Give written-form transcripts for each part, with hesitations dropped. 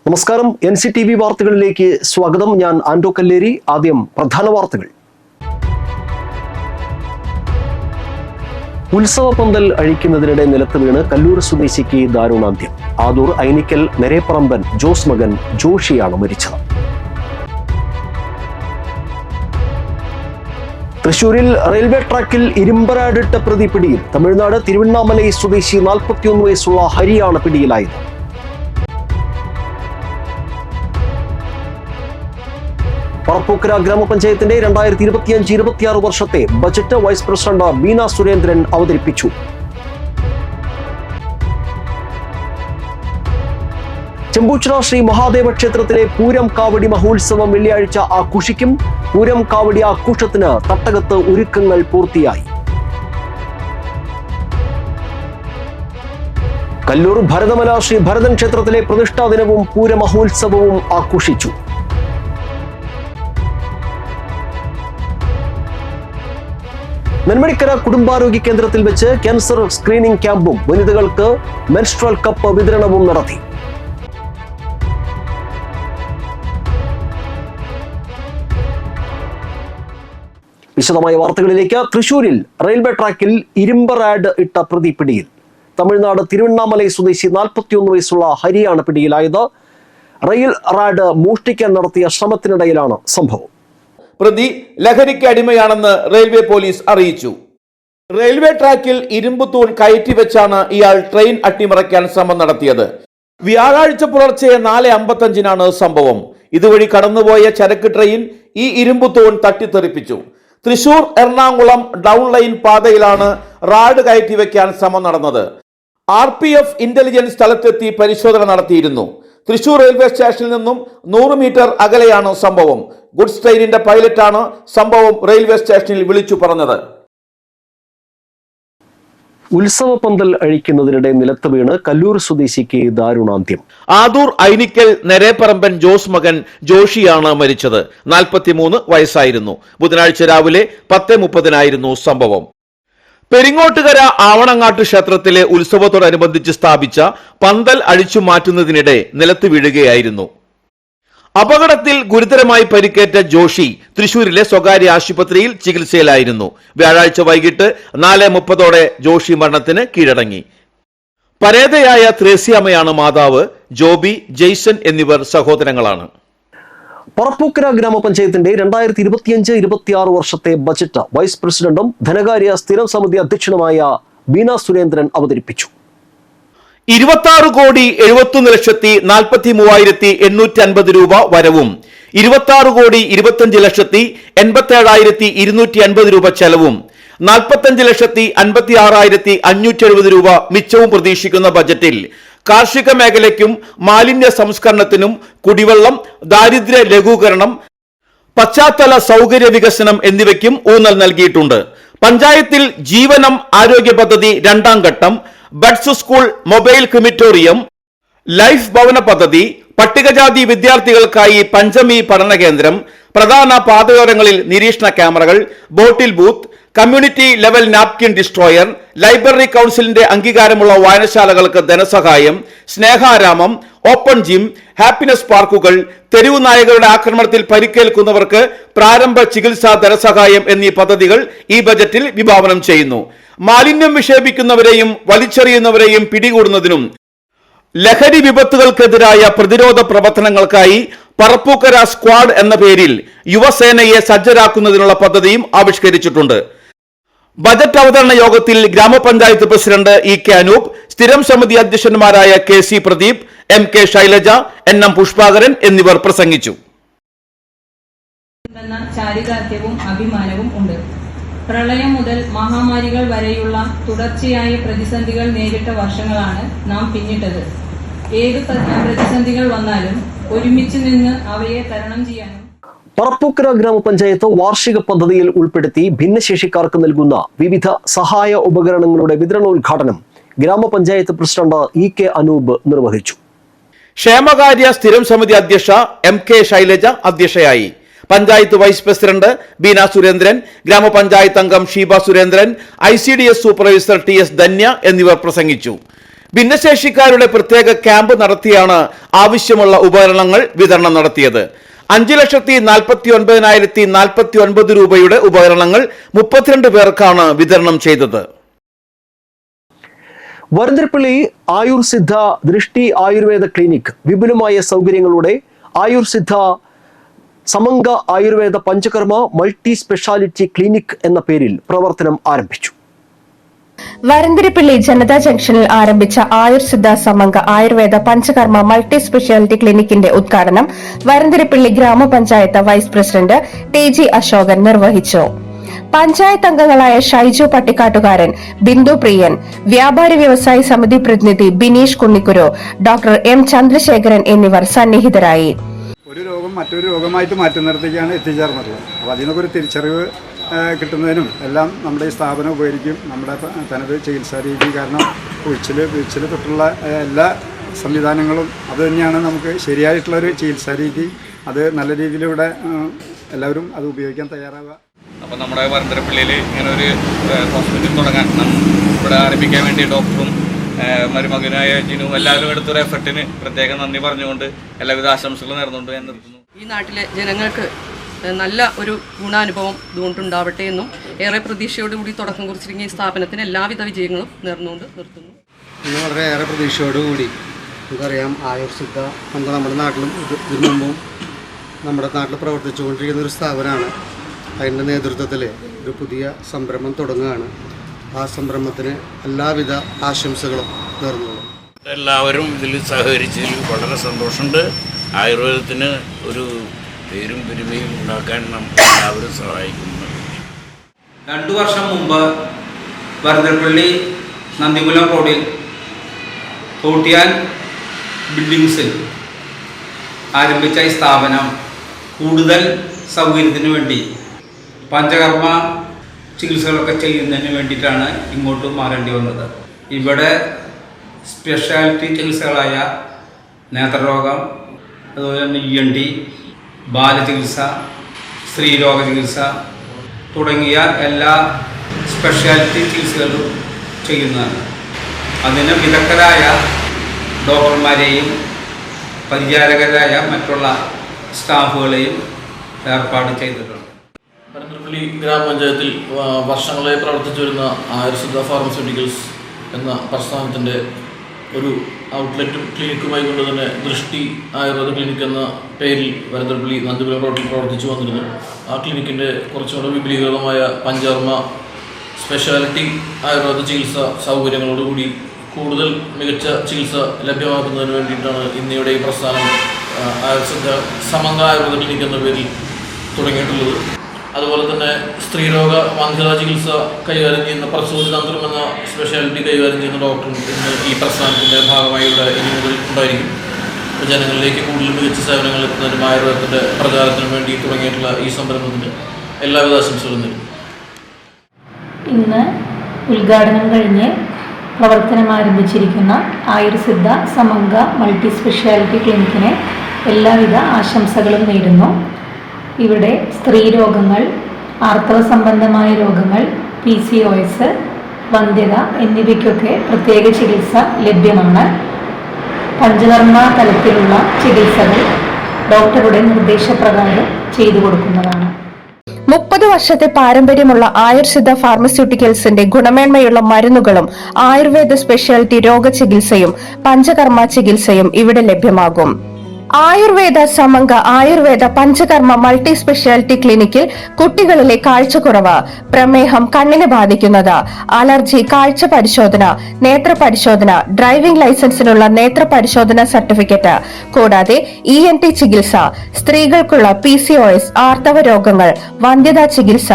നമസ്കാരം, NCTV വാർത്തകളിലേക്ക് സ്വാഗതം. ഞാൻ ആൻഡോ കല്ലേരി. ആദ്യം പ്രധാന വാർത്തകൾ. ഉത്സവ പന്തൽ അഴിക്കുന്നതിനിടെ നിലത്ത് വീണ് കല്ലൂർ സ്വദേശിക്ക് ദാരുണാന്ത്യം. ആദൂർ ഐനിക്കൽ നെരേപ്പറമ്പൻ ജോസ് മകൻ ജോഷിയാണ് മരിച്ചത്. തൃശൂരിൽ റെയിൽവേ ട്രാക്കിൽ ഇരുമ്പരാടിട്ട പ്രതി പിടിയിൽ. തമിഴ്നാട് തിരുവണ്ണാമലൈ സ്വദേശി 41 വയസ്സുള്ള ഹരിയാണ് പിടിയിലായത്. പറപ്പൂക്കര ഗ്രാമപഞ്ചായത്തിന്റെ 2025-26 വർഷത്തെ budget vice president Beena Surendran അവതരിപ്പിച്ചു. ചെമ്പൂച്ചിറ ശ്രീ മഹാദേവ ക്ഷേത്രത്തിലെ പൂരം കാവടി മഹോത്സവം വെള്ളിയാഴ്ച ആഘോഷിക്കും. പൂരം കാവടി ആഘോഷത്തിന് തട്ടകത്ത് ഒരുക്കങ്ങൾ പൂർത്തിയായി. കല്ലൂർ ഭരതമല ശ്രീ ഭരതൻ ക്ഷേത്രത്തിലെ പ്രതിഷ്ഠാ ദിനവും പൂരമഹോത്സവവും ആഘോഷിച്ചു. നെന്മണിക്കര കുടുംബാരോഗ്യ കേന്ദ്രത്തിൽ വെച്ച് ക്യാൻസർ സ്ക്രീനിംഗ് ക്യാമ്പും വനിതകൾക്ക് മെൻസ്ട്രൽ കപ്പ് വിതരണവും നടത്തി. വിശദമായ വാർത്തകളിലേക്ക്. തൃശൂരിൽ റെയിൽവേ ട്രാക്കിൽ ഇരുമ്പ് റാഡ് ഇട്ട പ്രതി പിടിയിൽ. തമിഴ്നാട് തിരുവണ്ണാമലൈ സ്വദേശി 41 വയസ്സുള്ള ഹരിയാണ് പിടിയിലായത്. റെയിൽ റാഡ് മോഷ്ടിക്കാൻ നടത്തിയ ശ്രമത്തിനിടയിലാണ് സംഭവം. പ്രതി ലഹരിക്ക് അടിമയാണെന്ന് റെയിൽവേ പോലീസ് അറിയിച്ചു. റെയിൽവേ ട്രാക്കിൽ ഇരുമ്പ് തൂൺ കയറ്റി വെച്ചാണ് ഇയാൾ ട്രെയിൻ അട്ടിമറിക്കാൻ ശ്രമം നടത്തിയത്. വ്യാഴാഴ്ച പുലർച്ചെ 4:55 സംഭവം. ഇതുവഴി കടന്നുപോയ ചരക്ക് ട്രെയിൻ ഈ ഇരുമ്പ് തൂൺ തട്ടിത്തെറിപ്പിച്ചു. തൃശൂർ എറണാകുളം ഡൗൺ ലൈൻ പാതയിലാണ് റാഡ് കയറ്റി വെക്കാൻ ശ്രമം നടന്നത്. RPF ഇന്റലിജൻസ് സ്ഥലത്തെത്തി പരിശോധന നടത്തിയിരുന്നു. തൃശൂർ റെയിൽവേ സ്റ്റേഷനിൽ നിന്നും 100 മീറ്റർ അകലെയാണ് സംഭവം. ഗുഡ്സ് ട്രെയിനിന്റെ പൈലറ്റാണ് സംഭവം റെയിൽവേ സ്റ്റേഷനിൽ വിളിച്ചു പറഞ്ഞത്. ഉത്സവ പന്തൽ അഴിക്കുന്നതിനിടെ നിലത്ത് വീണ് കല്ലൂർ സ്വദേശിക്ക് ദാരുണാന്ത്യം. ആദൂർ ഐനിക്കൽ നെരേപ്പറമ്പൻ ജോസ് മകൻ ജോഷിയാണ് മരിച്ചത്. 43 വയസ്സായിരുന്നു. ബുധനാഴ്ച രാവിലെ 10:30 സംഭവം. പെരിങ്ങോട്ടുകര ആവണങ്ങാട്ട് ക്ഷേത്രത്തിലെ ഉത്സവത്തോടനുബന്ധിച്ച് സ്ഥാപിച്ച പന്തൽ അഴിച്ചു മാറ്റുന്നതിനിടെ നിലത്ത് വീഴുകയായിരുന്നു. അപകടത്തിൽ ഗുരുതരമായി പരിക്കേറ്റ ജോഷി തൃശൂരിലെ സ്വകാര്യ ആശുപത്രിയിൽ ചികിത്സയിലായിരുന്നു. വ്യാഴാഴ്ച വൈകിട്ട് 4:30 ജോഷി മരണത്തിന് കീഴടങ്ങി. പരേതയായ ത്രേസ്യാമ്മയാണ് മാതാവ്. ജോബി, ജെയ്സൺ എന്നിവർ സഹോദരങ്ങളാണ്. പറപ്പൂക്കര ഗ്രാമപഞ്ചായത്തിന്റെ 2025-26 വർഷത്തെ ബജറ്റ് വൈസ് പ്രസിഡന്റും ധനകാര്യ സ്ഥിരം സമിതി അധ്യക്ഷനുമായ ബീന സുരേന്ദ്രൻ അവതരിപ്പിച്ചു. 26,71,43,850 രൂപ വരവും 26,25,87,250 രൂപ ചെലവും 45,56,570 രൂപ മിച്ചവും പ്രതീക്ഷിക്കുന്ന ബജറ്റിൽ കാർഷിക മേഖലയ്ക്കും മാലിന്യ സംസ്കരണത്തിനും കുടിവെള്ളം, ദാരിദ്ര്യ ലഘൂകരണം, പശ്ചാത്തല സൗകര്യ വികസനം എന്നിവയ്ക്കും ഊന്നൽ നൽകിയിട്ടുണ്ട്. പഞ്ചായത്തിൽ ജീവനം ആരോഗ്യ പദ്ധതി 2ാം ഘട്ടം, buds school, mobile crematorium, life ഭവന പദ്ധതി, പട്ടികജാതി വിദ്യാർത്ഥികൾക്കായി പഞ്ചമി പഠന കേന്ദ്രം, പ്രധാന പാതയോരങ്ങളിൽ നിരീക്ഷണ ക്യാമറകൾ, ബോട്ടിൽ booth, community level napkin destroyer, library കൗൺസിലിന്റെ അംഗീകാരമുള്ള വായനശാലകൾക്ക് ധനസഹായം, സ്നേഹാരാമം, ഓപ്പൺ ജിം, ഹാപ്പിനെസ് പാർക്കുകൾ, തെരുവു നായകളുടെ ആക്രമണത്തിൽ പരിക്കേൽക്കുന്നവർക്ക് പ്രാരംഭ ചികിത്സാ ധനസഹായം എന്നീ പദ്ധതികൾ ഈ ബജറ്റിൽ വിഭാവനം ചെയ്യുന്നു. മാലിന്യം വിക്ഷേപിക്കുന്നവരെയും വലിച്ചെറിയുന്നവരെയും പിടികൂടുന്നതിനും ലഹരി വിപത്തുകൾക്കെതിരായ പ്രതിരോധ പ്രവർത്തനങ്ങൾക്കായി പറപ്പൂക്കര സ്ക്വാഡ് എന്ന പേരിൽ യുവസേനയെ സജ്ജരാക്കുന്നതിനുള്ള പദ്ധതിയും ആവിഷ്കരിച്ചിട്ടുണ്ട്. ബജറ്റ് അവതരണ യോഗത്തിൽ ഗ്രാമപഞ്ചായത്ത് പ്രസിഡന്റ് EK അനൂപ്, സ്ഥിരം സമിതി അധ്യക്ഷന്മാരായ KC Pradeep, MK Shailaja, NM Pushpakaran എന്നിവർ പ്രസംഗിച്ചു. ചാരിതാർത്ഥ്യവും അഭിമാനവും ഉണ്ട്. പ്രളയം മുതൽ മഹാമാരികൾ വരെയുള്ള തുടർച്ചയായ പ്രതിസന്ധികൾ നേരിട്ട വർഷങ്ങളാണ് നാം പിന്നിട്ടത്. ഏത് പ്രതിസന്ധികൾ വന്നാലും ഒരുമിച്ച് നിന്ന് അവയെ തരണം ചെയ്യാനും പറപ്പൂക്കര ഗ്രാമപഞ്ചായത്ത് വാർഷിക പദ്ധതിയിൽ ഉൾപ്പെടുത്തി ഭിന്നശേഷിക്കാർക്ക് നൽകുന്ന വിവിധ സഹായ ഉപകരണങ്ങളുടെ വിതരണോദ്ഘാടനം ഗ്രാമപഞ്ചായത്ത് പ്രസിഡന്റ് EK അനൂപ് നിർവഹിച്ചു. ക്ഷേമകാര്യ സ്ഥിരം സമിതി അധ്യക്ഷ MK ശൈലജ അധ്യക്ഷയായി. പഞ്ചായത്ത് വൈസ് പ്രസിഡന്റ് ബീന സുരേന്ദ്രൻ, ഗ്രാമപഞ്ചായത്ത് അംഗം Sheeba Surendran, ICDS supervisor TS Dhanya എന്നിവർ പ്രസംഗിച്ചു. ഭിന്നശേഷിക്കാരുടെ പ്രത്യേക ക്യാമ്പ് നടത്തിയാണ് ആവശ്യമുള്ള ഉപകരണങ്ങൾ വിതരണം നടത്തിയത്. 5,49,049 രൂപയുടെ ഉപകരണങ്ങൾ 32 പേർക്കാണ് വിതരണം ചെയ്തത്. വരന്തരപ്പള്ളി ആയുർ സിദ്ധ ദൃഷ്ടി ആയുർവേദ ക്ലിനിക് വിപുലമായ സൗകര്യങ്ങളോടെ Ayur Siddha Samanka Ayurveda Panchakarma multi speciality clinic എന്ന പേരിൽ പ്രവർത്തനം ആരംഭിച്ചു. വരന്തരപ്പള്ളി ജനതാ ജംഗ്ഷനിൽ ആരംഭിച്ച ആയുർ സിദ്ധ സമങ്ക ആയുർവേദ പഞ്ചകർമ്മ മൾട്ടി സ്പെഷ്യാലിറ്റി ക്ലിനിക്കിന്റെ ഉദ്ഘാടനം വരന്തരപ്പള്ളി ഗ്രാമപഞ്ചായത്ത് വൈസ് പ്രസിഡന്റ് TG അശോകൻ നിർവഹിച്ചു. പഞ്ചായത്ത് അംഗങ്ങളായ ഷൈജു പട്ടിക്കാട്ടുകാരൻ, ബിന്ദു പ്രിയൻ, വ്യാപാരി വ്യവസായി സമിതി പ്രതിനിധി ബിനീഷ് കുന്നിക്കുരു, ഡോക്ടർ M ചന്ദ്രശേഖരൻ എന്നിവർ സന്നിഹിതരായി. ഒരു രോഗം മറ്റൊരു രോഗമായിട്ട് മാറ്റുന്നിടത്തേക്കാണ് എത്തിച്ചേർന്നത്. അപ്പോൾ അതിനൊക്കെ ഒരു തിരിച്ചറിവ് കിട്ടുന്നതിനും എല്ലാം നമ്മുടെ ഈ സ്ഥാപനം ഉപകരിക്കും. നമ്മുടെ തനത് ചികിത്സാ രീതി, കാരണം വീഴ്ചൽ തൊട്ടുള്ള എല്ലാ സംവിധാനങ്ങളും അത് തന്നെയാണ് നമുക്ക് ശരിയായിട്ടുള്ളൊരു ചികിത്സാ രീതി. അത് നല്ല രീതിയിലൂടെ എല്ലാവരും അത് ഉപയോഗിക്കാൻ തയ്യാറാവുക. അപ്പോൾ നമ്മുടെ വരന്തരപ്പള്ളിയിൽ ഇങ്ങനെ ഒരു ഹോസ്പിറ്റൽ തുടങ്ങാൻ ഇവിടെ ആരംഭിക്കാൻ വേണ്ടി ഡോക്ടറും മരുമകനായ ജിനു എല്ലാവരും എടുത്തൊരു എഫർട്ടിന് പ്രത്യേകം നന്ദി പറഞ്ഞുകൊണ്ട് എല്ലാവിധ ആശംസകളും നേർന്നുകൊണ്ട് ഞാൻ നിർത്തുന്നു. ഈ നാട്ടിലെ ജനങ്ങൾക്ക് നല്ല ഒരു ഗുണാനുഭവം ഇതുകൊണ്ടുണ്ടാവട്ടെ എന്നും ഏറെ പ്രതീക്ഷയോടുകൂടി തുടക്കം കുറിച്ചിരിക്കുന്ന ഈ സ്ഥാപനത്തിന് എല്ലാവിധ വിജയങ്ങളും നേർന്നുകൊണ്ട് നിർത്തുന്നു. ഇന്ന് വളരെയേറെ പ്രതീക്ഷയോടുകൂടി നമുക്കറിയാം ആയുർ സിദ്ധ നമ്മുടെ നാട്ടിലും ഇതിനു മുമ്പും നമ്മുടെ നാട്ടിൽ പ്രവർത്തിച്ചുകൊണ്ടിരിക്കുന്ന ഒരു സ്ഥാപനമാണ്. അതിൻ്റെ നേതൃത്വത്തിൽ ഒരു പുതിയ സംരംഭം തുടങ്ങുകയാണ്. ആ സംരംഭത്തിന് എല്ലാവിധ ആശംസകളും നേർന്നുകൊള്ളും. എല്ലാവരും ഇതിൽ സഹകരിച്ചതിൽ വളരെ സന്തോഷമുണ്ട്. ആയുർവേദത്തിന് ഒരു പേരും പെരുമയും ഉണ്ടാക്കാൻ നമ്മൾ എല്ലാവരും സഹായിക്കുന്നു. 2 വർഷം മുമ്പ് വരന്തരപ്പള്ളി നന്ദികുലം റോഡിൽ തോട്ടിയാൻ ബിൽഡിങ്സിൽ ആരംഭിച്ച ഈ സ്ഥാപനം കൂടുതൽ സൗകര്യത്തിന് വേണ്ടി പഞ്ചകർമ്മ ചികിത്സകളൊക്കെ ചെയ്യുന്നതിന് വേണ്ടിയിട്ടാണ് ഇങ്ങോട്ട് മാറേണ്ടി വന്നത്. ഇവിടെ സ്പെഷ്യാലിറ്റി ചികിത്സകളായ നേത്രരോഗം, അതുപോലെ തന്നെ ENT, ബാലചികിത്സ, സ്ത്രീരോഗ ചികിത്സ തുടങ്ങിയ എല്ലാ സ്പെഷ്യാലിറ്റി ചികിത്സകളും ചെയ്യുന്നതാണ്. അതിന് വിദഗ്ധരായ ഡോക്ടർമാരെയും പരിചാരകരായ മറ്റുള്ള സ്റ്റാഫുകളെയും ഏർപ്പാട് ചെയ്തിട്ടുണ്ട്. വരന്തരപ്പള്ളി ഗ്രാമപഞ്ചായത്തിൽ വർഷങ്ങളായി പ്രവർത്തിച്ചു വരുന്ന ആയുർ സിദ്ധ ഫാർമസ്യൂട്ടിക്കൽസ് എന്ന പ്രസ്ഥാനത്തിൻ്റെ ഒരു ഔട്ട്ലെറ്റും ക്ലിനിക്കുമായി കൊണ്ട് തന്നെ ദൃഷ്ടി ആയുർവേദ ക്ലിനിക് എന്ന പേരിൽ വരന്തരപ്പള്ളി നന്ദിപുരം റോഡിൽ പ്രവർത്തിച്ചു വന്നിരുന്നു. ആ ക്ലിനിക്കിൻ്റെ കുറച്ചുകൂടെ വിപുലീകൃതമായ പഞ്ചകർമ്മ സ്പെഷ്യാലിറ്റി ആയുർവേദ ചികിത്സ സൗകര്യങ്ങളോടുകൂടി കൂടുതൽ മികച്ച ചികിത്സ ലഭ്യമാക്കുന്നതിന് വേണ്ടിയിട്ടാണ് ഇന്നിവിടെ ഈ പ്രസ്ഥാനം ആയുർ സിദ്ധ സമങ്ക ആയുർവേദ ക്ലിനിക് എന്ന പേരിൽ തുടങ്ങിയിട്ടുള്ളത്. അതുപോലെ തന്നെ സ്ത്രീരോഗ വന്ധ്യതാ ചികിത്സ കൈകാര്യം ചെയ്യുന്ന പ്രസൂതി തന്ത്രം എന്ന സ്പെഷ്യാലിറ്റി കൈകാര്യം ചെയ്യുന്ന ഡോക്ടറും ഇന്ന് ഈ പ്രസ്ഥാനത്തിൻ്റെ ഭാഗമായി ഇവിടെ ഇനി മുതൽ ഉണ്ടായിരിക്കും. ജനങ്ങളിലേക്ക് കൂടുതൽ മികച്ച സേവനങ്ങൾ എത്തുന്നതിനും ആയുർവേദത്തിൻ്റെ പ്രചാരത്തിനും വേണ്ടി തുടങ്ങിയിട്ടുള്ള ഈ സംരംഭത്തിന് എല്ലാവിധ ആശംസകളും നേരുന്നു. ഇന്ന് ഉദ്ഘാടനം കഴിഞ്ഞ് പ്രവർത്തനം ആരംഭിച്ചിരിക്കുന്ന ആയുർ സിദ്ധ സമങ്ക മൾട്ടി സ്പെഷ്യാലിറ്റി ക്ലിനിക്കിന് എല്ലാവിധ ആശംസകളും നേരുന്നു. ഇവിടെ സ്ത്രീരോഗങ്ങൾ, ആർത്തവ സംബന്ധമായ രോഗങ്ങൾ, PCOS, വന്ധ്യത എന്നിവയ്ക്കൊക്കെ പ്രത്യേക ചികിത്സ ലഭ്യമാണ്. പഞ്ചകർമ്മ തലത്തിലുള്ള ചികിത്സകൾ ഡോക്ടറുടെ നിർദ്ദേശപ്രകാരം ചെയ്തു കൊടുക്കുന്നതാണ്. 30 വർഷത്തെ പാരമ്പര്യമുള്ള ആയുർ സിദ്ധ ഫാർമസ്യൂട്ടിക്കൽസിന്റെ ഗുണമേന്മയുള്ള മരുന്നുകളും ആയുർവേദ സ്പെഷ്യാലിറ്റി രോഗചികിത്സയും പഞ്ചകർമ്മ ചികിത്സയും ഇവിടെ ലഭ്യമാകും. ആയുർവേദ സമങ്ക ആയുർവേദ പഞ്ചകർമ്മ മൾട്ടി സ്പെഷ്യാലിറ്റി ക്ലിനിക്കിൽ കുട്ടികളിലെ കാഴ്ചക്കുറവ്, പ്രമേഹം, കണ്ണിനെ ബാധിക്കുന്നത്, അലർജി, കാഴ്ച പരിശോധന, നേത്ര പരിശോധന, ഡ്രൈവിംഗ് ലൈസൻസിനുള്ള നേത്ര പരിശോധന സർട്ടിഫിക്കറ്റ്, കൂടാതെ ENT ചികിത്സ, സ്ത്രീകൾക്കുള്ള PCOS, ആർത്തവ രോഗങ്ങൾ, വന്ധ്യതാ ചികിത്സ,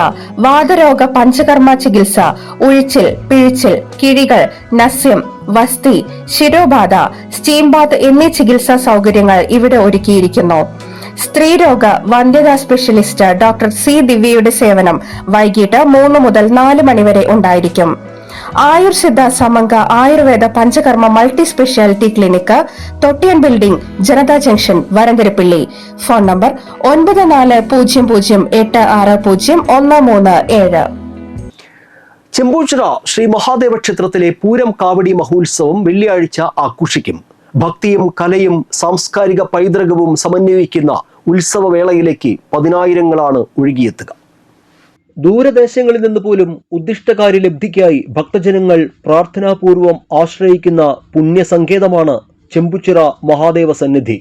വാതരോഗ പഞ്ചകർമ്മ ചികിത്സ, ഉഴിച്ചിൽ, പിഴിച്ചിൽ, കിഴികൾ, നസ്യം, വസ്തി, ശിരോബാധ, സ്റ്റീം ബാത്ത് എന്നീ ചികിത്സാ സൗകര്യങ്ങൾ ഇവിടെ ഒരുക്കിയിരിക്കുന്നു. സ്ത്രീരോഗ വന്ധ്യതാ സ്പെഷ്യലിസ്റ്റ് ഡോക്ടർ C ദിവ്യയുടെ സേവനം വൈകിട്ട് 3 മുതൽ 4 മണി വരെ ഉണ്ടായിരിക്കും. Ayur Siddha Samanka Ayurveda Panchakarma multi speciality clinic, Thottiyan building, Janata junction, Varantharappilly. Phone number 9400860137. Chembuchira Sree Mahadeva ക്ഷേത്രത്തിലെ പൂരം കാവടി മഹോത്സവം വെള്ളിയാഴ്ച ആഘോഷിക്കും. ഭക്തിയും കലയും സാംസ്കാരിക പൈതൃകവും സമന്വയിക്കുന്ന ഉത്സവവേളയിലേക്ക് പതിനായിരങ്ങളാണ് ഒഴുകിയെത്തുക. ദൂരദേശങ്ങളിൽ നിന്ന് പോലും ഉദ്ദിഷ്ടകാര്യ ലബ്ധിക്കായി ഭക്തജനങ്ങൾ പ്രാർത്ഥനാപൂർവം ആശ്രയിക്കുന്ന പുണ്യസങ്കേതമാണ് ചെമ്പുച്ചിറ മഹാദേവ സന്നിധി.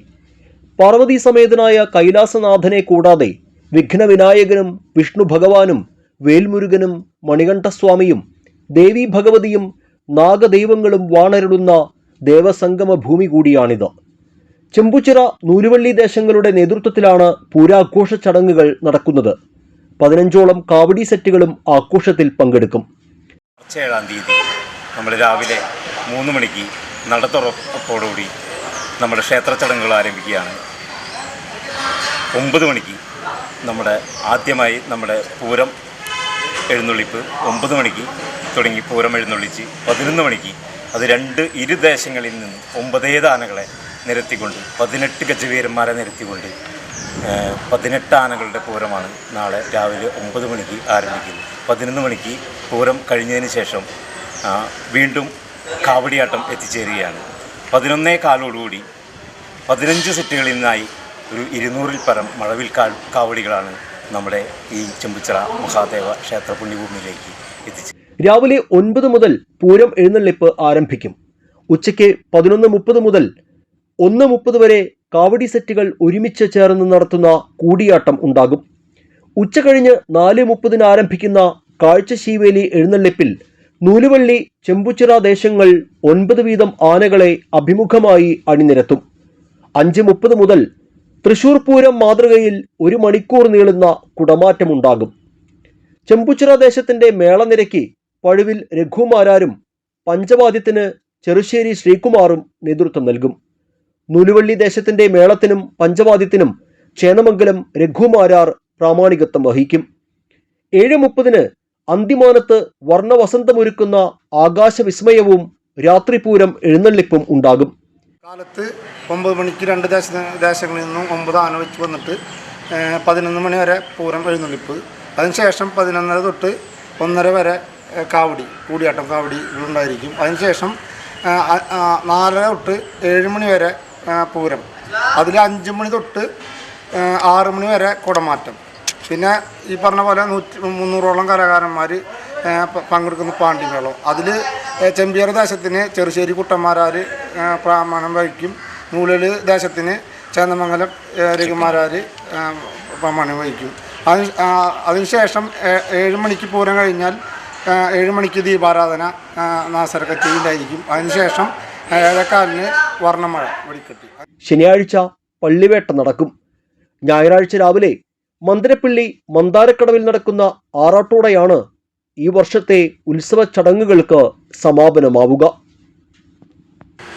പാർവതി സമേതനായ കൈലാസനാഥനെ കൂടാതെ വിഘ്നവിനായകനും വിഷ്ണു ഭഗവാനും വേൽമുരുകനും മണികണ്ഠസ്വാമിയും ദേവി ഭഗവതിയും നാഗദൈവങ്ങളും വാണരുളുന്ന ദേവസംഗമ ഭൂമി കൂടിയാണിത്. ചെമ്പുച്ചിറ നൂലുവള്ളി ദേശങ്ങളുടെ നേതൃത്വത്തിലാണ് പൂരാഘോഷ ചടങ്ങുകൾ നടക്കുന്നത്. 15ഓളം കാവടി സെറ്റുകളും ആഘോഷത്തിൽ പങ്കെടുക്കും. മാർച്ച് 7-ാം തീയതി നമ്മൾ രാവിലെ 3 മണിക്ക് നടത്തുറപ്പോടുകൂടി നമ്മുടെ ക്ഷേത്ര ചടങ്ങുകൾ ആരംഭിക്കുകയാണ്. 9 മണിക്ക് ആദ്യമായി നമ്മുടെ പൂരം എഴുന്നള്ളിപ്പ് 9 മണിക്ക് തുടങ്ങി പൂരം എഴുന്നള്ളിച്ച് 11 മണിക്ക് അത് ഇരു ദേശങ്ങളിൽ നിന്നും 9 ആനകളെ നിരത്തിക്കൊണ്ട് 18 ഗജവീരന്മാരെ നിരത്തിക്കൊണ്ട് 18 ആനകളുടെ പൂരമാണ് നാളെ രാവിലെ 9 മണിക്ക് ആരംഭിക്കുന്നത്. 11 മണിക്ക് പൂരം കഴിഞ്ഞതിന് ശേഷം വീണ്ടും കാവടിയാട്ടം എത്തിച്ചേരുകയാണ്. 11:15 15 സെറ്റുകളിൽ നിന്നായി ഒരു 200-ൽ പരം മഴവിൽ കാവടികളാണ് നമ്മുടെ ഈ ചെമ്പുച്ചിറ മഹാദേവ ക്ഷേത്ര പുണ്യഭൂമിയിലേക്ക് എത്തിച്ചത്. രാവിലെ 9 മുതൽ പൂരം എഴുന്നള്ളിപ്പ് ആരംഭിക്കും. ഉച്ചയ്ക്ക് 11:30 മുതൽ 1:30 വരെ കാവടി സെറ്റുകൾ ഒരുമിച്ച് ചേർന്ന് നടത്തുന്ന കൂടിയാട്ടം ഉണ്ടാകും. ഉച്ച കഴിഞ്ഞ് 4:30 ആരംഭിക്കുന്ന കാഴ്ചശീവേലി എഴുന്നള്ളിപ്പിൽ നൂലുവള്ളി ചെമ്പുച്ചിറ ദേശങ്ങൾ 9 വീതം ആനകളെ അഭിമുഖമായി അണിനിരത്തും. 5:30 മുതൽ തൃശൂർ പൂരം മാതൃകയിൽ 1 മണിക്കൂർ നീളുന്ന കുടമാറ്റമുണ്ടാകും. ചെമ്പുച്ചിറ ദേശത്തിന്റെ മേളനിരയ്ക്ക് പഴുവിൽ രഘുമാരാരും പഞ്ചവാദ്യത്തിന് ചെറുശ്ശേരി ശ്രീകുമാറും നേതൃത്വം നൽകും. നൂലുവള്ളി ദേശത്തിന്റെ മേളത്തിനും പഞ്ചവാദ്യത്തിനും ചേന്നമംഗലം രഘുമാരാർ പ്രാമാണികത്വം വഹിക്കും. 7:30 അന്തിമാനത്ത് വർണ്ണവസന്തമൊരുക്കുന്ന ആകാശവിസ്മയവും രാത്രിപൂരം എഴുന്നള്ളിപ്പും ഉണ്ടാകും. കാലത്ത് 9 മണിക്ക് 2 ദേശങ്ങളിൽ നിന്നും 9 ആന വെച്ച് വന്നിട്ട് 11 മണി വരെ പൂരം എഴുന്നള്ളിപ്പ്. അതിനുശേഷം 11:30 തൊട്ട് 1:30 വരെ കൂടിയാട്ടം കാവടികളുണ്ടായിരിക്കും. അതിനുശേഷം 4:30 തൊട്ട് 7 മണി വരെ പൂരം. അതിൽ 5 മണി തൊട്ട് 6 മണി വരെ കുടമാറ്റം. പിന്നെ ഈ പറഞ്ഞ പോലെ 300ഓളം കലാകാരന്മാർ പങ്കെടുക്കുന്ന പാണ്ഡിമേളം. അതിൽ ചെമ്പിയർ ദേശത്തിന് ചെറുശ്ശേരി കുട്ടന്മാരാർ പ്രമാണം വഹിക്കും. നൂലല് ദേശത്തിന് ചേന്നമംഗലം രഘുമാരാർ പ്രമാണം വഹിക്കും. അതിനുശേഷം 7 മണിക്ക് പൂരം കഴിഞ്ഞാൽ 7 മണിക്ക് ദീപാരാധന നാസർ കച്ചേരിയിലായിരിക്കും. അതിനുശേഷം 7:15 വർണ്ണമഴ വെടിക്കെട്ടി. ശനിയാഴ്ച പള്ളിവേട്ട നടക്കും. ഞായറാഴ്ച രാവിലെ മന്ദിരപ്പള്ളി മന്ദാരക്കടവിൽ നടക്കുന്ന ആറാട്ടോടെയാണ് ഈ വർഷത്തെ ഉത്സവ ചടങ്ങുകൾക്ക് സമാപനമാവുക.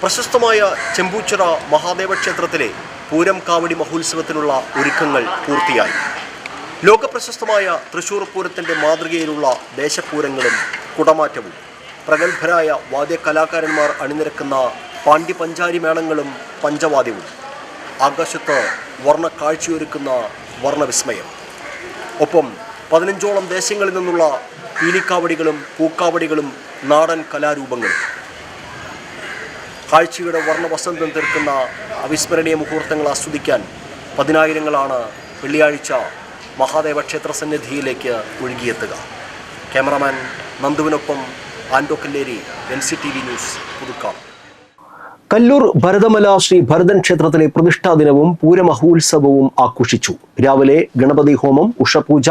പ്രശസ്തമായ ചെമ്പൂച്ചിറ മഹാദേവ ക്ഷേത്രത്തിലെ പൂരം കാവടി മഹോത്സവത്തിനുള്ള ഒരുക്കങ്ങൾ പൂർത്തിയായി. ലോകപ്രശസ്തമായ തൃശൂർ പൂരത്തിൻ്റെ മാതൃകയിലുള്ള ദേശപൂരങ്ങളും കുടമാറ്റവും പ്രഗത്ഭരായ വാദ്യകലാകാരന്മാർ അണിനിരക്കുന്ന പാണ്ഡ്യ പഞ്ചാരി മേളങ്ങളും പഞ്ചവാദ്യവും ആകാശത്ത് വർണ്ണ കാഴ്ചയൊരുക്കുന്ന വർണ്ണവിസ്മയം. ഒപ്പം 15ഓളം ദേശങ്ങളിൽ നിന്നുള്ള പീലിക്കാവടികളും പൂക്കാവടികളും നാടൻ കലാരൂപങ്ങളും. കാഴ്ചയുടെ വർണ്ണവസന്തം തീർക്കുന്ന അവിസ്മരണീയ മുഹൂർത്തങ്ങൾ ആസ്വദിക്കാൻ പതിനായിരങ്ങളാണ് വെള്ളിയാഴ്ച മഹാദേവ ക്ഷേത്ര സന്നിധിയിലേക്ക് ഒഴുകിയെത്തുക. ക്യാമറാമാൻ നന്ദുവിനൊപ്പം ആൻഡോ കല്ലേരി, NCTV ന്യൂസ്, പുതുക്കാട്. കല്ലൂർ ഭരതമല ശ്രീ ഭരതൻ ക്ഷേത്രത്തിലെ പ്രതിഷ്ഠാ ദിനവും പൂരമഹോത്സവവും ആഘോഷിച്ചു. രാവിലെ ഗണപതി ഹോമം, ഉഷപൂജ,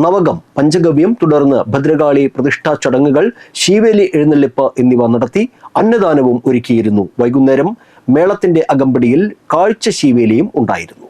നവകം, പഞ്ചഗവ്യം, തുടർന്ന് ഭദ്രകാളി പ്രതിഷ്ഠാ ചടങ്ങുകൾ, ശീവേലി എഴുന്നള്ളിപ്പ് എന്നിവ നടത്തി അന്നദാനവും ഒരുക്കിയിരുന്നു. വൈകുന്നേരം മേളത്തിന്റെ അകമ്പടിയിൽ കാഴ്ച ശീവേലിയും ഉണ്ടായിരുന്നു.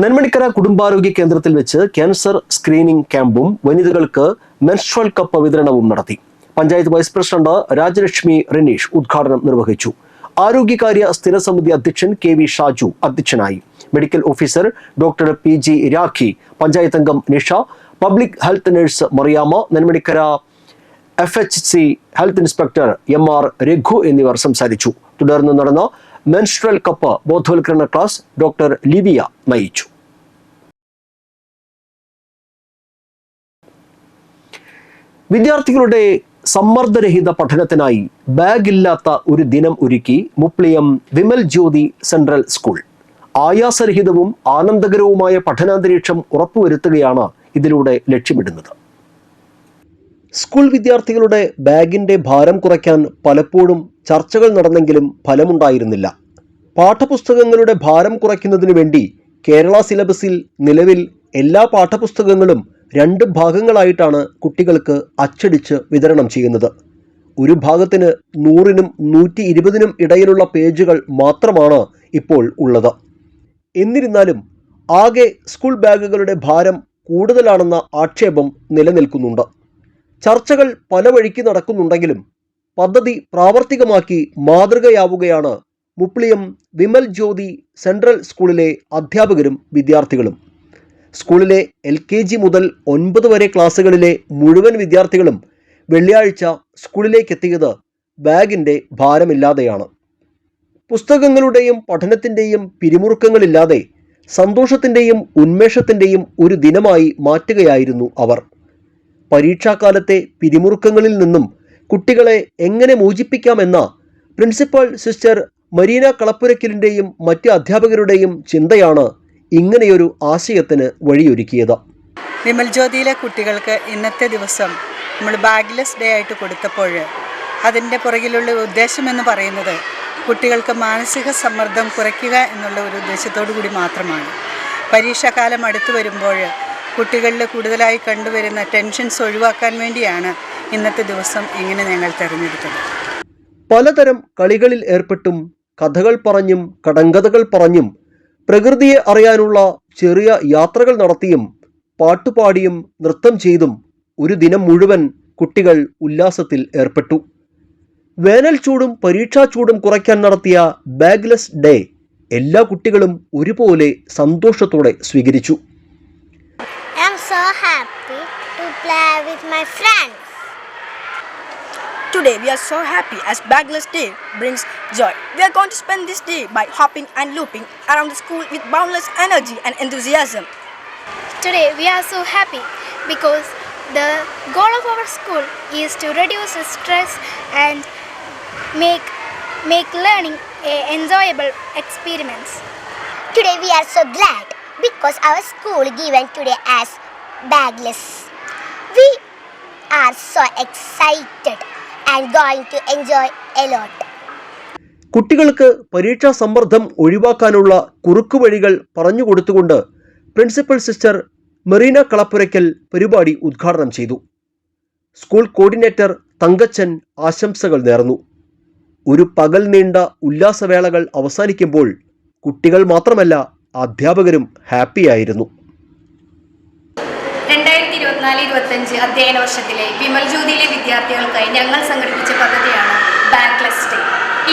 നെന്മണിക്കര കുടുംബാരോഗ്യ കേന്ദ്രത്തിൽ വെച്ച് ക്യാൻസർ സ്ക്രീനിംഗ് ക്യാമ്പും വനിതകൾക്ക് മെൻസ്ട്രൽ കപ്പ് വിതരണവും നടത്തി. പഞ്ചായത്ത് വൈസ് പ്രസിഡന്റ് രാജലക്ഷ്മി റിനീഷ് ഉദ്ഘാടനം നിർവഹിച്ചു. ആരോഗ്യകാര്യ സ്ഥിരസമിതി അധ്യക്ഷൻ KV ഷാജു അധ്യക്ഷനായി. Medical officer doctor PG Rakhi, panchayat അംഗം Nisha, public health nurse Mariyamma, Nenmanikkara FHC health inspector MR Raghu എന്നിവർ സംസാരിച്ചു. തുടർന്ന് നടന്ന മെൻസ്ട്രൽ കപ്പ് ബോധവൽക്കരണ ക്ലാസ് ഡോക്ടർ ലിവിയ നയിച്ചു. വിദ്യാർത്ഥികളുടെ സമ്മർദ്ദരഹിത പഠനത്തിനായി ബാഗ് ഇല്ലാത്ത ഒരു ദിനം ഒരുക്കി മുപ്ലിയം വിമൽ ജ്യോതി സെൻട്രൽ സ്കൂൾ. ആയാസരഹിതവും ആനന്ദകരവുമായ പഠനാന്തരീക്ഷം ഉറപ്പുവരുത്തുകയാണ് ഇതിലൂടെ ലക്ഷ്യമിടുന്നത്. സ്കൂൾ വിദ്യാർത്ഥികളുടെ ബാഗിന്റെ ഭാരം കുറയ്ക്കാൻ പലപ്പോഴും ചർച്ചകൾ നടന്നെങ്കിലും ഫലമുണ്ടായിരുന്നില്ല. പാഠപുസ്തകങ്ങളുടെ ഭാരം കുറയ്ക്കുന്നതിനു വേണ്ടി കേരള സിലബസിൽ നിലവിൽ എല്ലാ പാഠപുസ്തകങ്ങളും 2 ഭാഗങ്ങളായിട്ടാണ് കുട്ടികൾക്ക് അച്ചടിച്ച് വിതരണം ചെയ്യുന്നത്. ഒരു ഭാഗത്തിന് 100നും 120നും ഇടയിലുള്ള പേജുകൾ മാത്രമാണ് ഇപ്പോൾ ഉള്ളത്. എന്നിരുന്നാലും ആകെ സ്കൂൾ ബാഗുകളുടെ ഭാരം കൂടുതലാണെന്ന ആക്ഷേപം നിലനിൽക്കുന്നുണ്ട്. ചർച്ചകൾ പല വഴിക്ക് നടക്കുന്നുണ്ടെങ്കിലും പദ്ധതി പ്രാവർത്തികമാക്കി മാതൃകയാവുകയാണ് മുപ്ലിയം വിമൽ ജ്യോതി സെൻട്രൽ സ്കൂളിലെ അധ്യാപകരും വിദ്യാർത്ഥികളും. സ്കൂളിലെ LKG മുതൽ 9 വരെ ക്ലാസ്സുകളിലെ മുഴുവൻ വിദ്യാർത്ഥികളും വെള്ളിയാഴ്ച സ്കൂളിലേക്കെത്തിയത് ബാഗിൻ്റെ ഭാരമില്ലാതെയാണ്. പുസ്തകങ്ങളുടെയും പഠനത്തിൻ്റെയും പിരിമുറുക്കങ്ങളില്ലാതെ സന്തോഷത്തിൻ്റെയും ഉന്മേഷത്തിൻ്റെയും ഒരു ദിനമായി മാറ്റുകയായിരുന്നു അവർ. പരീക്ഷാകാലത്തെ പിരിമുറുക്കങ്ങളിൽ നിന്നും കുട്ടികളെ എങ്ങനെ മോചിപ്പിക്കാമെന്ന പ്രിൻസിപ്പൽ സിസ്റ്റർ മരീന കളപ്പുരയ്ക്കലിൻ്റെയും മറ്റ് അധ്യാപകരുടെയും ചിന്തയാണ് ഇങ്ങനെയൊരു ആശയത്തിന് വഴിയൊരുക്കിയത്. വിമൽ ജ്യോതിയിലെ കുട്ടികൾക്ക് ഇന്നത്തെ ദിവസം നമ്മൾ ബാഗ്ലെസ് ഡേ ആയിട്ട് കൊടുത്തപ്പോൾ അതിൻ്റെ പുറകിലുള്ള ഉദ്ദേശം എന്ന് പറയുന്നത് കുട്ടികൾക്ക് മാനസിക സമ്മർദ്ദം കുറയ്ക്കുക എന്നുള്ള ഒരു ഉദ്ദേശത്തോടു കൂടി മാത്രമാണ്. പരീക്ഷാകാലം അടുത്തു വരുമ്പോൾ കുട്ടികളിൽ കൂടുതലായി കണ്ടുവരുന്ന ടെൻഷൻസ് ഒഴിവാക്കാൻ വേണ്ടിയാണ് ഇന്നത്തെ ദിവസം ഇങ്ങനെ ഞങ്ങൾ തിരഞ്ഞെടുത്തത്. പലതരം കളികളിൽ ഏർപ്പെട്ടും കഥകൾ പറഞ്ഞും കടങ്കഥകൾ പറഞ്ഞും പ്രകൃതിയെ അറിയാനുള്ള ചെറിയ യാത്രകൾ നടത്തിയും പാട്ടുപാടിയും നൃത്തം ചെയ്തും ഒരു ദിനം മുഴുവൻ കുട്ടികൾ ഉല്ലാസത്തിൽ ഏർപ്പെട്ടു. വേനൽ ചൂടും പരീക്ഷാ ചൂടും കുറയ്ക്കാൻ നടത്തിയ ബാഗ്ലെസ് ഡേ എല്ലാ കുട്ടികളും ഒരുപോലെ സന്തോഷത്തോടെ സ്വീകരിച്ചു. I am so happy to play with my friends. Today we are so happy as Bagless Day brings joy. We are going to spend this day by hopping and looping around the school with boundless energy and enthusiasm. Today we are so happy because the goal of our school is to reduce stress and make learning a enjoyable experience. Today we are so glad because our school given today as bagless. We are so excited and going to enjoy a lot. കുട്ടികൾക്ക് പരീക്ഷാ സമ്മർദ്ദം ഒഴിവാക്കാനുള്ള കുറുക്കുവഴികൾ പറഞ്ഞുകൊടുത്തുകൊണ്ട് principal sister Merina Kalappurakkal പരിപാടി ഉദ്ഘാടനം ചെയ്തു. School coordinator Thankachan ആശംസകൾ നേർന്നു. ഒരു പകൽ നീണ്ട ഉല്ലാസവേളകൾ അവസാനിക്കുമ്പോൾ കുട്ടികൾ മാത്രമല്ല അധ്യാപകരും ഹാപ്പിയായിരുന്നു. 2024-25 അധ്യയന വർഷത്തിലെ വിമൽ ജ്യോതിയിലെ വിദ്യാർത്ഥികൾക്കായി ഞങ്ങൾ സംഘടിപ്പിച്ച പദ്ധതിയാണ് ബാഗ്ലെസ് ഡേ.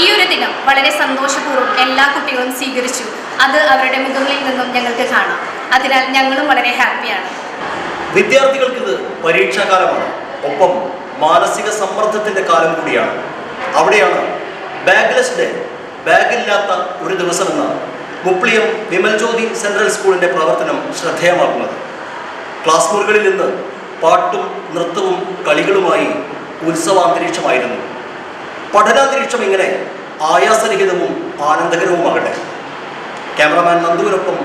ഈ ഒരു ദിനം വളരെ സന്തോഷപൂർവ്വം എല്ലാ കുട്ടികളും സ്വീകരിച്ചു. അത് അവരുടെ മുഖങ്ങളിൽ നിന്നും ഞങ്ങൾക്ക് കാണാം. അതിനാൽ ഞങ്ങളും വളരെ ഹാപ്പിയാണ്. വിദ്യാർത്ഥികൾക്കിത് പരീക്ഷാകാലമാണ്, ഒപ്പം മാനസിക സമ്മർദ്ദത്തിന്റെ കാലം കൂടിയാണ്. അവിടെയാണ് ബാഗ്ലെസ് ഡേ, ബാഗില്ലാത്ത ഒരു ദിവസമെന്ന മുപ്ലിയം വിമൽ ജ്യോതി സെൻട്രൽ സ്കൂളിന്റെ പ്രവർത്തനം ശ്രദ്ധേയമാക്കുന്നത്. ക്ലാസ് മുറികളിൽ നിന്ന് പാട്ടും നൃത്തവും കളികളുമായി ഉത്സവാന്തരീക്ഷമായിരുന്നു. പഠനാന്തരീക്ഷം ഇങ്ങനെ ആയാസരഹിതവും ആനന്ദകരവുമാകട്ടെ. ക്യാമറാമാൻ നന്ദുവിനൊപ്പം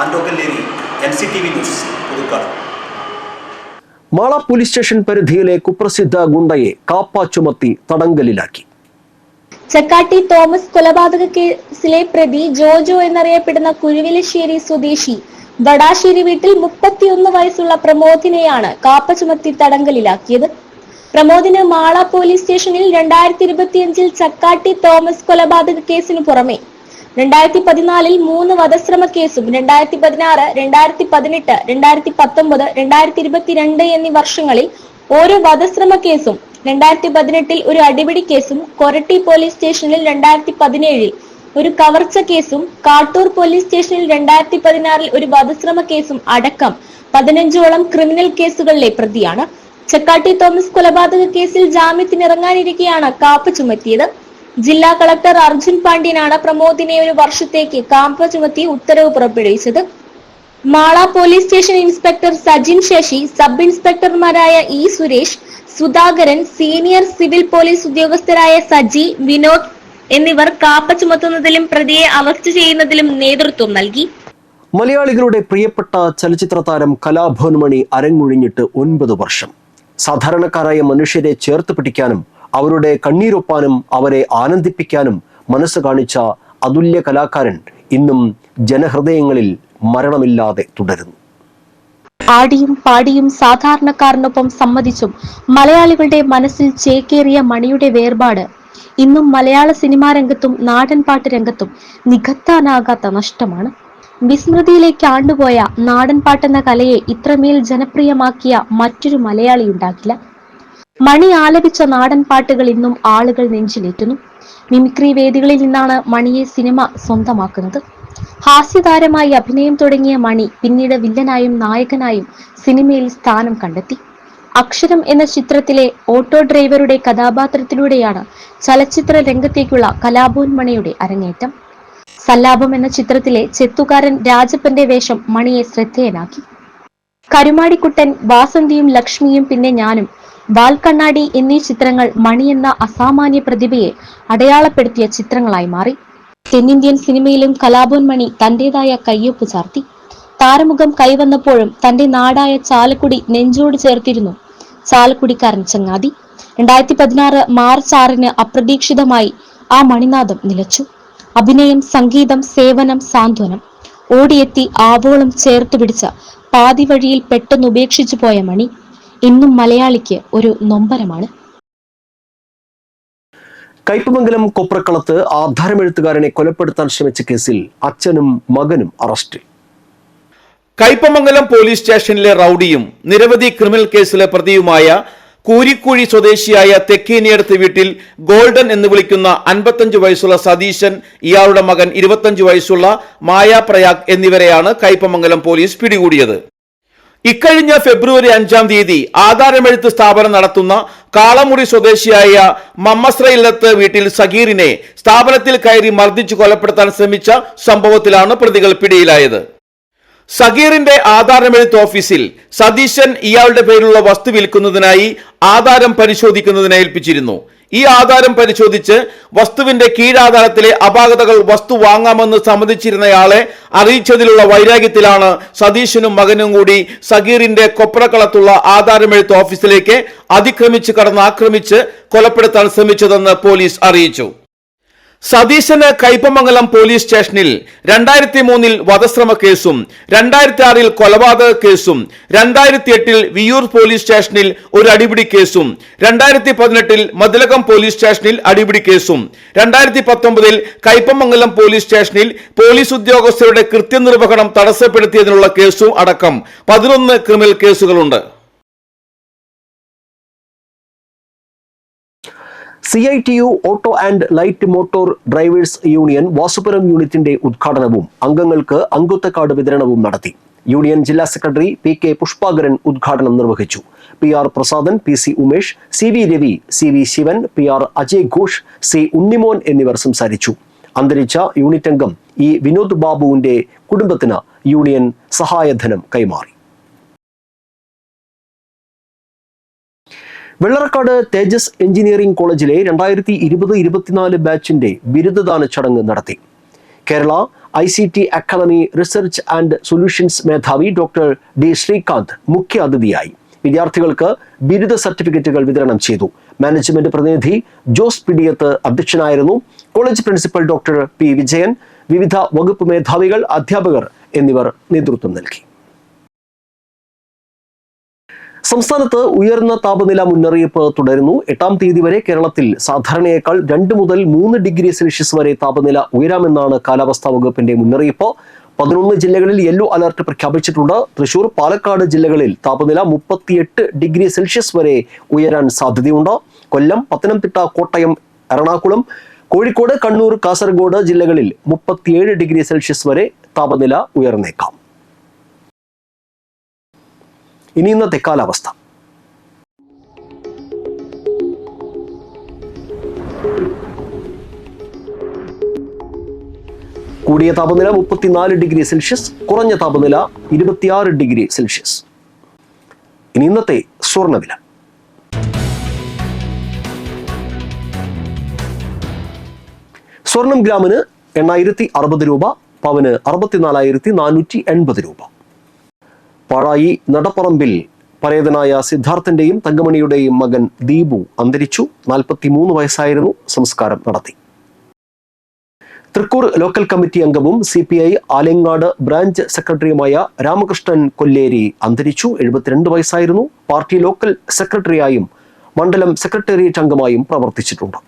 ആൻഡോക്കല്ലേരി, NCTV news, Puthukkad. Mala police station പരിധിയിലെ കുപ്രസിദ്ധ ഗുണ്ടയെ കാപ്പ ചുമത്തി തടങ്കലിലാക്കി. ചക്കാട്ടി തോമസ് കൊലപാതക കേസിലെ പ്രതി ജോജോ എന്നറിയപ്പെടുന്ന കുരുവിലശ്ശേരി സ്വദേശി വടാശ്ശേരി വീട്ടിൽ 31 വയസ്സുള്ള പ്രമോദിനെയാണ് കാപ്പ ചുമത്തി തടങ്കലിലാക്കിയത്. പ്രമോദിന് മാള പോലീസ് സ്റ്റേഷനിൽ 2025 ചക്കാട്ടി തോമസ് കൊലപാതക കേസിനു പുറമെ 2014 3 വധശ്രമ കേസും 2016, 2018, 2019, 2022 എന്നീ വർഷങ്ങളിൽ ഓരോ വധശ്രമ കേസും 2018 ഒരു അടിപിടി കേസും കൊരട്ടി പോലീസ് സ്റ്റേഷനിൽ 2017 ഒരു കവർച്ച കേസും കാട്ടൂർ പോലീസ് സ്റ്റേഷനിൽ 2016 ഒരു വധശ്രമ കേസും അടക്കം 15ഓളം ക്രിമിനൽ കേസുകളിലെ പ്രതിയാണ്. ചക്കാട്ടി തോമസ് കൊലപാതക കേസിൽ ജാമ്യത്തിനിറങ്ങാനിരിക്കെയാണ് കാപ്പ ചുമത്തിയത്. ജില്ലാ കളക്ടർ അർജുൻ പാണ്ഡ്യനാണ് പ്രമോദിനെ 1 വർഷത്തേക്ക് കാപ്പ ചുമത്തി ഉത്തരവ് പുറപ്പെടുവിച്ചത്. Mala police station inspector Sajin Sasi, sub ഇൻസ്പെക്ടർമാരായ ഇ Suresh, Sudhakaran, senior civil police ഉദ്യോഗസ്ഥരായ സജി, വിനോദ് എന്നിവർ കാപ്പ ചുമത്തുന്നതിലും പ്രതിയെ അറസ്റ്റ് ചെയ്യുന്നതിലും നേതൃത്വം നൽകി. മലയാളികളുടെ പ്രിയപ്പെട്ട ചലച്ചിത്ര താരം കലാഭവൻ മണി അരങ്ങൊഴിഞ്ഞിട്ട് 9 വർഷം. സാധാരണക്കാരായ മനുഷ്യരെ ചേർത്ത് പിടിക്കാനും അവരുടെ കണ്ണീരൊപ്പാനും അവരെ ആനന്ദിപ്പിക്കാനും മനസ്സ് കാണിച്ച അതുല്യ കലാകാരൻ ഇന്നും ജനഹൃദയങ്ങളിൽ മരണമില്ലാതെ തുടരുന്നു. ആടിയും പാടിയും സാധാരണക്കാരനൊപ്പം സമ്മതിച്ചും മലയാളികളുടെ മനസ്സിൽ ചേക്കേറിയ മണിയുടെ വേർപാട് ഇന്നും മലയാള സിനിമാ രംഗത്തും നാടൻ പാട്ട് രംഗത്തും നികത്താനാകാത്ത നഷ്ടമാണ്. വിസ്മൃതിയിലേക്ക് ആണ്ടുപോയ നാടൻ പാട്ടെന്ന കലയെ ഇത്രമേൽ ജനപ്രിയമാക്കിയ മറ്റൊരു മലയാളി ഉണ്ടാകില്ല. മണി ആലപിച്ച നാടൻ പാട്ടുകൾ ഇന്നും ആളുകൾ നെഞ്ചിലേറ്റുന്നു. മിമിക്രി വേദികളിൽ നിന്നാണ് മണിയെ സിനിമ സ്വന്തമാക്കുന്നത്. ഹാസ്യതാരമായി അഭിനയം തുടങ്ങിയ മണി പിന്നീട് വില്ലനായും നായകനായും സിനിമയിൽ സ്ഥാനം കണ്ടെത്തി. അക്ഷരം എന്ന ചിത്രത്തിലെ ഓട്ടോ ഡ്രൈവറുടെ കഥാപാത്രത്തിലൂടെയാണ് ചലച്ചിത്ര രംഗത്തേക്കുള്ള കലാഭവൻ മണിയുടെ അരങ്ങേറ്റം. സല്ലാപം എന്ന ചിത്രത്തിലെ ചെത്തുകാരൻ രാജപ്പന്റെ വേഷം മണിയെ ശ്രദ്ധേയനാക്കി. കരുമാടിക്കുട്ടൻ, വാസന്തിയും ലക്ഷ്മിയും പിന്നെ ഞാനും, വാൽക്കണ്ണാടി എന്നീ ചിത്രങ്ങൾ മണി എന്ന അസാമാന്യ പ്രതിഭയെ അടയാളപ്പെടുത്തിയ ചിത്രങ്ങളായി മാറി. തെന്നിന്ത്യൻ സിനിമയിലും കലാഭവൻ മണി തന്റേതായ കയ്യൊപ്പ് ചാർത്തി. താരമുഖം കൈവന്നപ്പോഴും തന്റെ നാടായ ചാലക്കുടി നെഞ്ചോട് ചേർത്തിരുന്നു ചാലക്കുടിക്കാരൻ ചങ്ങാതി. 2016 മാർച്ച് 6 അപ്രതീക്ഷിതമായി ആ മണിനാഥം നിലച്ചു. അഭിനയം, സംഗീതം, സേവനം, സാന്ത്വനം ഓടിയെത്തി ആവോളം ചേർത്തു പിടിച്ച പാതി വഴിയിൽ പെട്ടെന്ന് ഉപേക്ഷിച്ചു പോയ മണി ഇന്നും മലയാളിക്ക് ഒരു നൊമ്പരമാണ്. കയ്പമംഗലം കൊപ്രക്കളത്ത് ആധാരമെഴുത്തുകാരനെ കൊലപ്പെടുത്താൻ ശ്രമിച്ച കേസിൽ അച്ഛനും മകനും അറസ്റ്റിൽ. കയ്പമംഗലം പോലീസ് സ്റ്റേഷനിലെ റൌഡിയും നിരവധി ക്രിമിനൽ കേസിലെ പ്രതിയുമായ കൂരിക്കുഴി സ്വദേശിയായ തെക്കേനിയടുത്ത് വീട്ടിൽ ഗോൾഡൻ എന്ന് വിളിക്കുന്ന 55 വയസ്സുള്ള സതീശൻ, ഇയാളുടെ മകൻ 25 വയസ്സുള്ള മായാപ്രയാഗ് എന്നിവരെയാണ് കയ്പമംഗലം പോലീസ് പിടികൂടിയത്. ഇക്കഴിഞ്ഞ ഫെബ്രുവരി 5-ാം തീയതി ആധാരമെഴുത്ത് സ്ഥാപനം നടത്തുന്ന കാളമുറി സ്വദേശിയായ മമ്മസ്രയില്ലത്ത് വീട്ടിൽ സഗീറിനെ സ്ഥാപനത്തിൽ കയറി മർദ്ദിച്ചു കൊലപ്പെടുത്താൻ ശ്രമിച്ച സംഭവത്തിലാണ് പ്രതികൾ പിടിയിലായത്. സഗീറിന്റെ ആധാരമെഴുത്ത് ഓഫീസിൽ സതീശൻ ഇയാളുടെ പേരിലുള്ള വസ്തു വിൽക്കുന്നതിനായി ആധാരം പരിശോധിക്കുന്നതിന് ഏൽപ്പിച്ചിരുന്നു. ഈ ആധാരം പരിശോധിച്ച് വസ്തുവിന്റെ കീഴാധാരത്തിലെ അപാകതകൾ വസ്തു വാങ്ങാമെന്ന് സമ്മതിച്ചിരുന്നയാളെ അറിയിച്ചതിലുള്ള വൈരാഗ്യത്തിലാണ് സതീശനും മകനും കൂടി സഗീറിന്റെ കൊപ്രക്കളത്തുള്ള ആധാരമെഴുത്ത് ഓഫീസിലേക്ക് അതിക്രമിച്ച് കടന്ന് ആക്രമിച്ച് കൊലപ്പെടുത്താൻ ശ്രമിച്ചതെന്ന് പോലീസ് അറിയിച്ചു. സതീശന് കയ്പമംഗലം പോലീസ് സ്റ്റേഷനിൽ 2003 വധശ്രമ കേസും 2006 കൊലപാതക കേസും 2008 വിയൂർ പോലീസ് സ്റ്റേഷനിൽ ഒരു അടിപിടി കേസും 2018 മതിലകം പോലീസ് സ്റ്റേഷനിൽ അടിപിടി കേസും 2019 കയ്പമംഗലം പോലീസ് സ്റ്റേഷനിൽ പോലീസ് ഉദ്യോഗസ്ഥരുടെ കൃത്യനിർവഹണം തടസ്സപ്പെടുത്തിയതിനുള്ള കേസും അടക്കം 11 ക്രിമിനൽ കേസുകളുണ്ട്. CITU auto and light motor drivers union Vasupuram യൂണിറ്റിന്റെ ഉദ്ഘാടനവും അംഗങ്ങൾക്ക് അംഗത്വ കാർഡ് വിതരണവും നടത്തി. യൂണിയൻ ജില്ലാ സെക്രട്ടറി PK പുഷ്പാകരൻ ഉദ്ഘാടനം നിർവഹിച്ചു. PR Prasadan, PC Umesh, CV Ravi, CV Shivan, PR Ajay Ghosh, C Unnimon എന്നിവർ സംസാരിച്ചു. അന്തരിച്ച യൂണിറ്റ് അംഗം E വിനോദ് ബാബുവിന്റെ കുടുംബത്തിന് യൂണിയൻ സഹായധനം കൈമാറി. വെള്ളറക്കാട് തേജസ് എഞ്ചിനീയറിംഗ് കോളേജിലെ 2020-24 ബാച്ചിന്റെ ബിരുദദാന ചടങ്ങ് നടത്തി. Kerala ICT academy research and solutions മേധാവി ഡോക്ടർ D ശ്രീകാന്ത് മുഖ്യ അതിഥിയായി. വിദ്യാർത്ഥികൾക്ക് ബിരുദ സർട്ടിഫിക്കറ്റുകൾ വിതരണം ചെയ്തു. മാനേജ്മെന്റ് പ്രതിനിധി ജോസ് പിടിയത്ത് അധ്യക്ഷനായിരുന്നു. College principal doctor P Vijayan, വിവിധ വകുപ്പ് മേധാവികൾ, അധ്യാപകർ എന്നിവർ നേതൃത്വം നൽകി. സംസ്ഥാനത്ത് ഉയർന്ന താപനില മുന്നറിയിപ്പ് തുടരുന്നു. 8-ാം തീയതി വരെ കേരളത്തിൽ സാധാരണയേക്കാൾ 2 മുതൽ 3 ഡിഗ്രി സെൽഷ്യസ് വരെ താപനില ഉയരാമെന്നാണ് കാലാവസ്ഥാ വകുപ്പിന്റെ മുന്നറിയിപ്പ്. 11 ജില്ലകളിൽ യെല്ലോ അലർട്ട് പ്രഖ്യാപിച്ചിട്ടുണ്ട്. തൃശൂർ, പാലക്കാട് ജില്ലകളിൽ താപനില 38 ഡിഗ്രി സെൽഷ്യസ് വരെ ഉയരാൻ സാധ്യതയുണ്ട്. കൊല്ലം, പത്തനംതിട്ട, കോട്ടയം, എറണാകുളം, കോഴിക്കോട്, കണ്ണൂർ, കാസർഗോഡ് ജില്ലകളിൽ 37 ഡിഗ്രി സെൽഷ്യസ് വരെ താപനില ഉയർന്നേക്കാം. ഇനി ഇന്നത്തെ കാലാവസ്ഥ. കൂടിയ താപനില 34 ഡിഗ്രി സെൽഷ്യസ്, കുറഞ്ഞ താപനില 26 ഡിഗ്രി സെൽഷ്യസ്. ഇനി ഇന്നത്തെ സ്വർണ്ണവില. സ്വർണം ഗ്രാമിന് 8,060 രൂപ, പവന് 64,480 രൂപ. പാഴായി നടപ്പറമ്പിൽ പരേതനായ സിദ്ധാർത്ഥന്റെയും തങ്കമണിയുടെയും മകൻ ദീപു അന്തരിച്ചു. 43 വയസ്സായിരുന്നു. സംസ്കാരം നടത്തി. തൃക്കൂർ ലോക്കൽ കമ്മിറ്റി അംഗവും CPI ആലങ്ങാട് ബ്രാഞ്ച് സെക്രട്ടറിയുമായ രാമകൃഷ്ണൻ കൊല്ലേരി അന്തരിച്ചു. 72 വയസ്സായിരുന്നു. പാർട്ടി ലോക്കൽ സെക്രട്ടറിയായും മണ്ഡലം സെക്രട്ടേറിയറ്റ് അംഗമായും പ്രവർത്തിച്ചിട്ടുണ്ട്.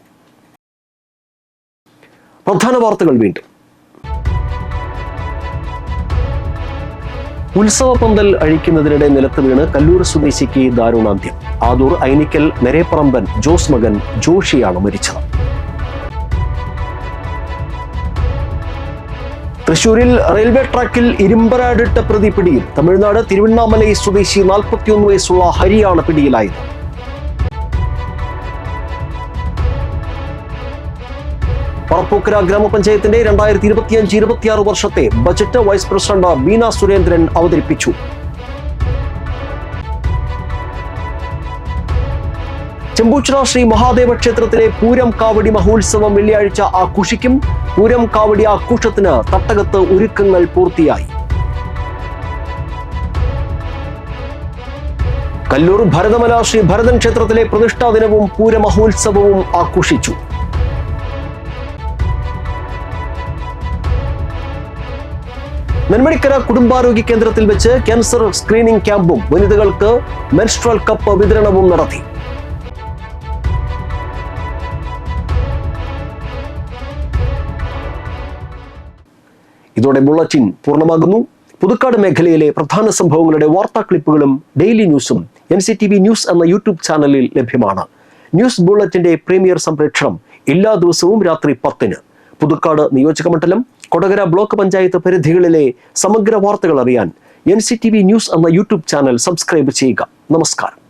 പ്രധാന വാർത്തകൾ വീണ്ടും. ഉത്സവ പന്തൽ അഴിക്കുന്നതിനിടെ നിലത്ത് വീണ് കല്ലൂർ സ്വദേശിക്ക് ദാരുണാന്ത്യം. ആദൂർ ഐനിക്കൽ നെരേപ്പറമ്പൻ ജോസ് മകൻ ജോഷിയാണ് മരിച്ചത്. തൃശൂരിൽ റെയിൽവേ ട്രാക്കിൽ ഇരുമ്പരാടിട്ട പ്രതി പിടിയിൽ. തമിഴ്നാട് തിരുവണ്ണാമലൈ സ്വദേശി 41 വയസ്സുള്ള ഹരിയാണ് പിടിയിലായത്. പറപ്പൂക്കര ഗ്രാമപഞ്ചായത്തിന്റെ 2025-26 വർഷത്തെ budget vice president Beena Surendran അവതരിപ്പിച്ചു. ചെമ്പൂച്ചിറ ശ്രീ മഹാദേവ ക്ഷേത്രത്തിലെ പൂരം കാവടി മഹോത്സവം വെള്ളിയാഴ്ച ആഘോഷിക്കും. പൂരം കാവടി ആഘോഷത്തിന് തട്ടകത്ത് ഒരുക്കങ്ങൾ പൂർത്തിയായി. കല്ലൂർ ഭരതമല ശ്രീ ഭരതൻ ക്ഷേത്രത്തിലെ പ്രതിഷ്ഠാ ദിനവും പൂരമഹോത്സവവും ആഘോഷിച്ചു. നെന്മണിക്കര കുടുംബാരോഗ്യ കേന്ദ്രത്തിൽ വെച്ച് ക്യാൻസർ സ്ക്രീനിംഗ് ക്യാമ്പും വനിതകൾക്ക് മെൻസ്ട്രൽ കപ്പ് വിതരണവും നടത്തി. ഇതോടെ ബുള്ളറ്റിൻ പൂർണ്ണമാകുന്നു. പുതുക്കാട് മേഖലയിലെ പ്രധാന സംഭവങ്ങളുടെ വാർത്താ ക്ലിപ്പുകളും ഡെയിലി ന്യൂസും NCTV ന്യൂസ് എന്ന യൂട്യൂബ് ചാനലിൽ ലഭ്യമാണ്. ന്യൂസ് ബുള്ളറ്റിന്റെ പ്രീമിയർ സംപ്രേഷണം എല്ലാ ദിവസവും രാത്രി 10-ന്. പുതുക്കാട് നിയോജകമണ്ഡലം, കൊടകര ബ്ലോക്ക് പഞ്ചായത്ത് പരിധികളിലെ സമഗ്ര വാർത്തകൾ അറിയാൻ NCTV ന്യൂസ് എന്ന യൂട്യൂബ് ചാനൽ സബ്സ്ക്രൈബ് ചെയ്യുക. നമസ്കാരം.